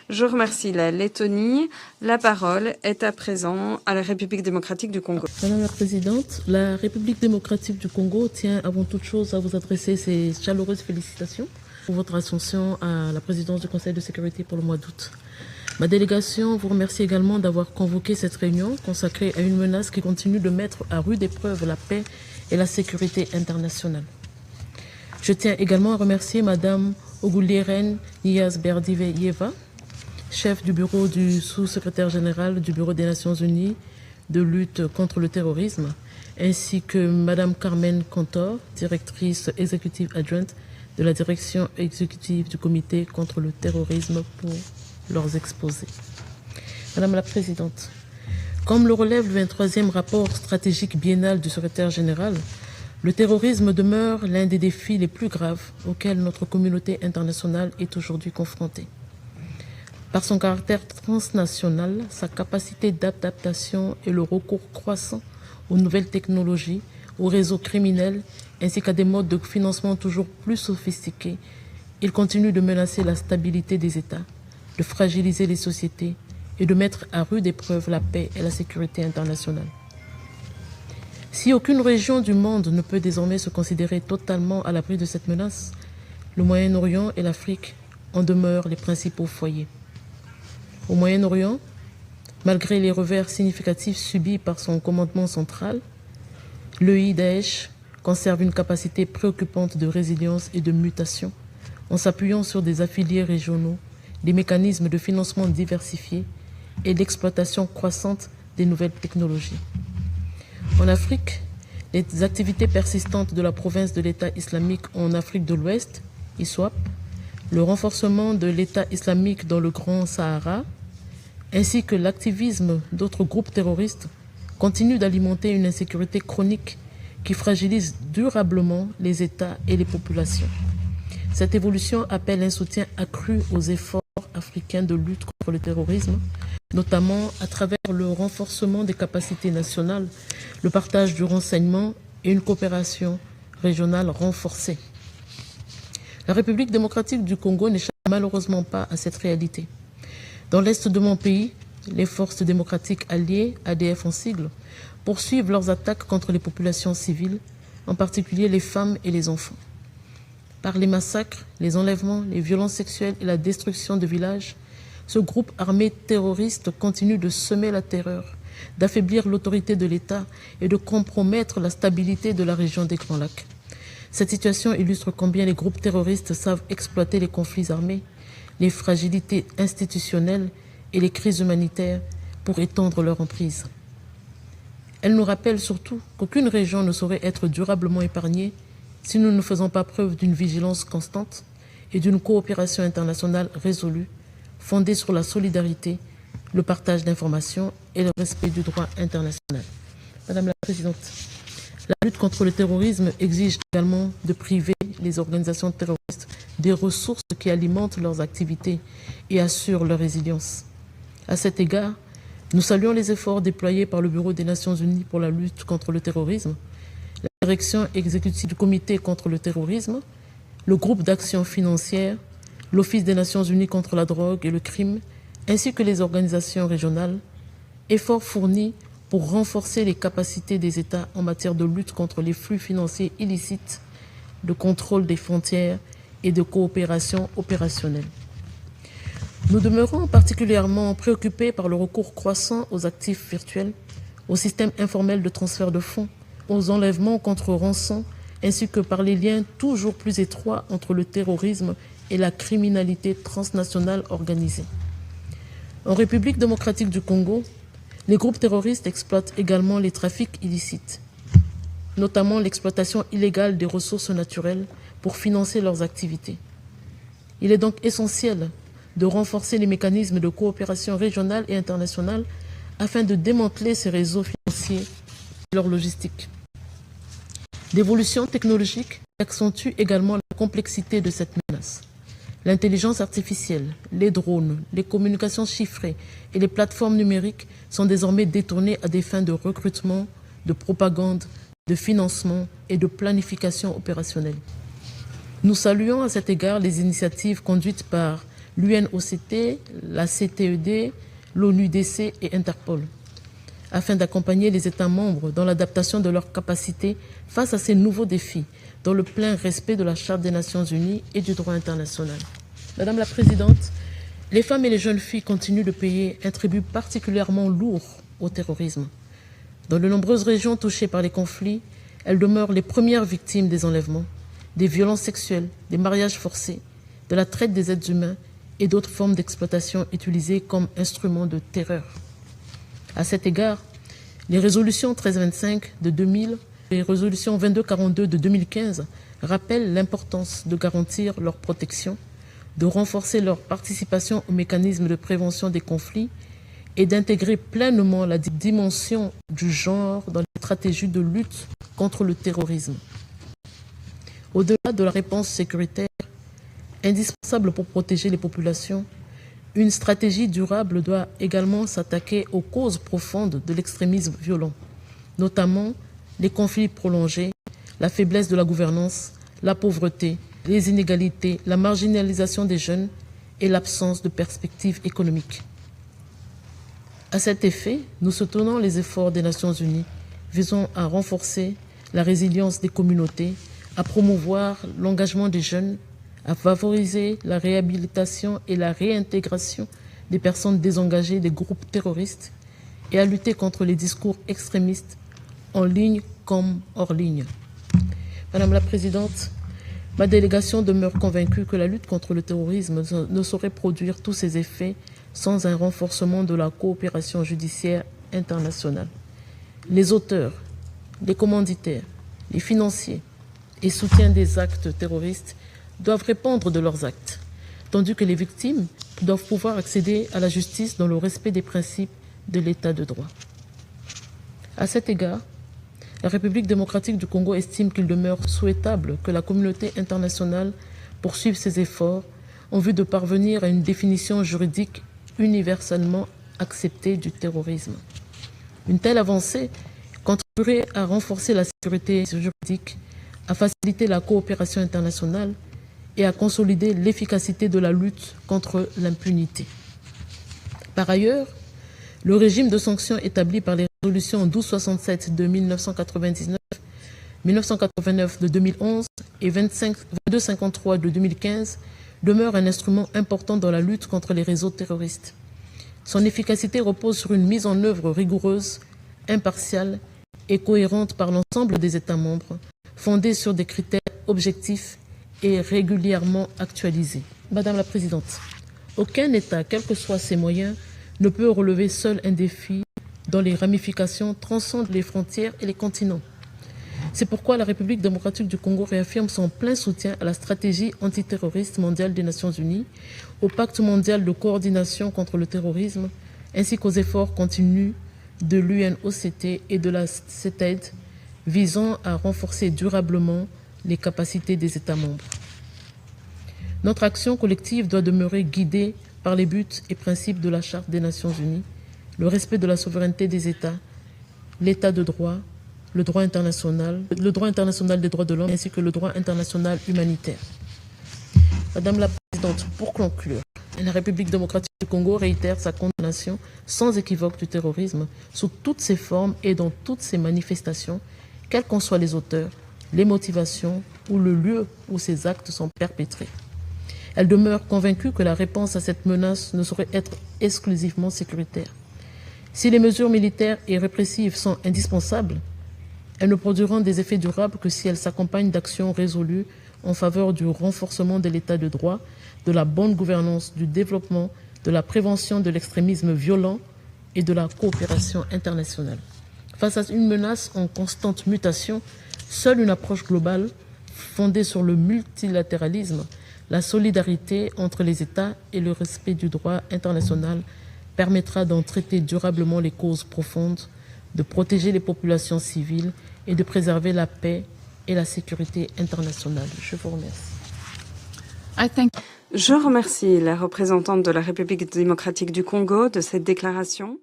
Je remercie la Lettonie. La parole est à présent à la République démocratique du Congo. Madame la Présidente, la République démocratique du Congo tient avant toute chose à vous adresser ses chaleureuses félicitations pour votre ascension à la présidence du Conseil de sécurité pour le mois d'août. Ma délégation vous remercie également d'avoir convoqué cette réunion consacrée à une menace qui continue de mettre à rude épreuve la paix et la sécurité internationale. Je tiens également à remercier Madame Ogulieren Nias-Berdive-Yeva, chef du bureau du sous-secrétaire général du Bureau des Nations Unies de lutte contre le terrorisme, ainsi que Madame Carmen Cantor, directrice exécutive adjointe de la direction exécutive du comité contre le terrorisme pour leurs exposés. Madame la Présidente, comme le relève le 23e rapport stratégique biennal du secrétaire général, le terrorisme demeure l'un des défis les plus graves auxquels notre communauté internationale est aujourd'hui confrontée. Par son caractère transnational, sa capacité d'adaptation et le recours croissant aux nouvelles technologies, aux réseaux criminels, ainsi qu'à des modes de financement toujours plus sophistiqués, il continue de menacer la stabilité des États, de fragiliser les sociétés et de mettre à rude épreuve la paix et la sécurité internationale. Si aucune région du monde ne peut désormais se considérer totalement à l'abri de cette menace, le Moyen-Orient et l'Afrique en demeurent les principaux foyers. Au Moyen-Orient, malgré les revers significatifs subis par son commandement central, l'EI-Daesh conserve une capacité préoccupante de résilience et de mutation en s'appuyant sur des affiliés régionaux, des mécanismes de financement diversifiés et l'exploitation croissante des nouvelles technologies. En Afrique, les activités persistantes de la province de l'État islamique en Afrique de l'Ouest, ISWAP, le renforcement de l'État islamique dans le Grand Sahara, ainsi que l'activisme d'autres groupes terroristes continuent d'alimenter une insécurité chronique qui fragilise durablement les États et les populations. Cette évolution appelle un soutien accru aux efforts africains de lutte contre le terrorisme, notamment à travers le renforcement des capacités nationales, le partage du renseignement et une coopération régionale renforcée. La République démocratique du Congo n'échappe malheureusement pas à cette réalité. Dans l'est de mon pays, les forces démocratiques alliées, ADF en sigle, poursuivent leurs attaques contre les populations civiles, en particulier les femmes et les enfants. Par les massacres, les enlèvements, les violences sexuelles et la destruction de villages, ce groupe armé terroriste continue de semer la terreur, d'affaiblir l'autorité de l'État et de compromettre la stabilité de la région des Grands Lacs. Cette situation illustre combien les groupes terroristes savent exploiter les conflits armés, les fragilités institutionnelles et les crises humanitaires pour étendre leur emprise. Elle nous rappelle surtout qu'aucune région ne saurait être durablement épargnée si nous ne faisons pas preuve d'une vigilance constante et d'une coopération internationale résolue, fondée sur la solidarité, le partage d'informations et le respect du droit international. Madame la Présidente, la lutte contre le terrorisme exige également de priver les organisations terroristes des ressources qui alimentent leurs activités et assurent leur résilience. À cet égard, nous saluons les efforts déployés par le Bureau des Nations Unies pour la lutte contre le terrorisme, la direction exécutive du Comité contre le terrorisme, le groupe d'action financière, l'Office des Nations Unies contre la drogue et le crime, ainsi que les organisations régionales, efforts fournis pour renforcer les capacités des États en matière de lutte contre les flux financiers illicites, de contrôle des frontières et de coopération opérationnelle. Nous demeurons particulièrement préoccupés par le recours croissant aux actifs virtuels, aux systèmes informels de transfert de fonds, aux enlèvements contre rançon, ainsi que par les liens toujours plus étroits entre le terrorisme et la criminalité transnationale organisée. En République démocratique du Congo, les groupes terroristes exploitent également les trafics illicites, notamment l'exploitation illégale des ressources naturelles pour financer leurs activités. Il est donc essentiel de renforcer les mécanismes de coopération régionale et internationale afin de démanteler ces réseaux financiers et leur logistique. L'évolution technologique accentue également la complexité de cette menace. L'intelligence artificielle, les drones, les communications chiffrées et les plateformes numériques sont désormais détournées à des fins de recrutement, de propagande, de financement et de planification opérationnelle. Nous saluons à cet égard les initiatives conduites par l'UNOCT, la CTED, l'ONUDC et Interpol, afin d'accompagner les États membres dans l'adaptation de leurs capacités face à ces nouveaux défis, dans le plein respect de la Charte des Nations Unies et du droit international. Madame la Présidente, les femmes et les jeunes filles continuent de payer un tribut particulièrement lourd au terrorisme. Dans de nombreuses régions touchées par les conflits, elles demeurent les premières victimes des enlèvements, des violences sexuelles, des mariages forcés, de la traite des êtres humains et d'autres formes d'exploitation utilisées comme instruments de terreur. À cet égard, les résolutions 1325 de 2000 et les résolutions 2242 de 2015 rappellent l'importance de garantir leur protection, de renforcer leur participation aux mécanismes de prévention des conflits et d'intégrer pleinement la dimension du genre dans les stratégies de lutte contre le terrorisme. Au-delà de la réponse sécuritaire, indispensable pour protéger les populations, une stratégie durable doit également s'attaquer aux causes profondes de l'extrémisme violent, notamment les conflits prolongés, la faiblesse de la gouvernance, la pauvreté, les inégalités, la marginalisation des jeunes et l'absence de perspectives économiques. À cet effet, nous soutenons les efforts des Nations Unies visant à renforcer la résilience des communautés, à promouvoir l'engagement des jeunes, à favoriser la réhabilitation et la réintégration des personnes désengagées des groupes terroristes et à lutter contre les discours extrémistes en ligne comme hors ligne. Madame la Présidente, ma délégation demeure convaincue que la lutte contre le terrorisme ne saurait produire tous ses effets sans un renforcement de la coopération judiciaire internationale. Les auteurs, les commanditaires, les financiers et soutiens des actes terroristes doivent répondre de leurs actes, tandis que les victimes doivent pouvoir accéder à la justice dans le respect des principes de l'État de droit. À cet égard, la République démocratique du Congo estime qu'il demeure souhaitable que la communauté internationale poursuive ses efforts en vue de parvenir à une définition juridique universellement acceptée du terrorisme. Une telle avancée contribuerait à renforcer la sécurité juridique, à faciliter la coopération internationale et à consolider l'efficacité de la lutte contre l'impunité. Par ailleurs, le régime de sanctions établi par les résolutions 1267 de 1999, 1989 de 2011 et 2253 de 2015 demeure un instrument important dans la lutte contre les réseaux terroristes. Son efficacité repose sur une mise en œuvre rigoureuse, impartiale et cohérente par l'ensemble des États membres, fondée sur des critères objectifs et régulièrement actualisés. Madame la Présidente, aucun État, quels que soient ses moyens, ne peut relever seul un défi dont les ramifications transcendent les frontières et les continents. C'est pourquoi la République démocratique du Congo réaffirme son plein soutien à la stratégie antiterroriste mondiale des Nations Unies, au pacte mondial de coordination contre le terrorisme, ainsi qu'aux efforts continus de l'UNOCT et de la CTED visant à renforcer durablement les capacités des États membres. Notre action collective doit demeurer guidée par les buts et principes de la Charte des Nations Unies, le respect de la souveraineté des États, l'État de droit, le droit international des droits de l'homme ainsi que le droit international humanitaire. Madame la Présidente, pour conclure, la République démocratique du Congo réitère sa condamnation sans équivoque du terrorisme sous toutes ses formes et dans toutes ses manifestations, quels qu'en soient les auteurs, les motivations ou le lieu où ces actes sont perpétrés. Elle demeure convaincue que la réponse à cette menace ne saurait être exclusivement sécuritaire. Si les mesures militaires et répressives sont indispensables, elles ne produiront des effets durables que si elles s'accompagnent d'actions résolues en faveur du renforcement de l'état de droit, de la bonne gouvernance, du développement, de la prévention de l'extrémisme violent et de la coopération internationale. Face à une menace en constante mutation, seule une approche globale fondée sur le multilatéralisme, la solidarité entre les États et le respect du droit international permettra d'en traiter durablement les causes profondes, de protéger les populations civiles et de préserver la paix et la sécurité internationale. Je vous remercie. Je remercie la représentante de la République démocratique du Congo de cette déclaration.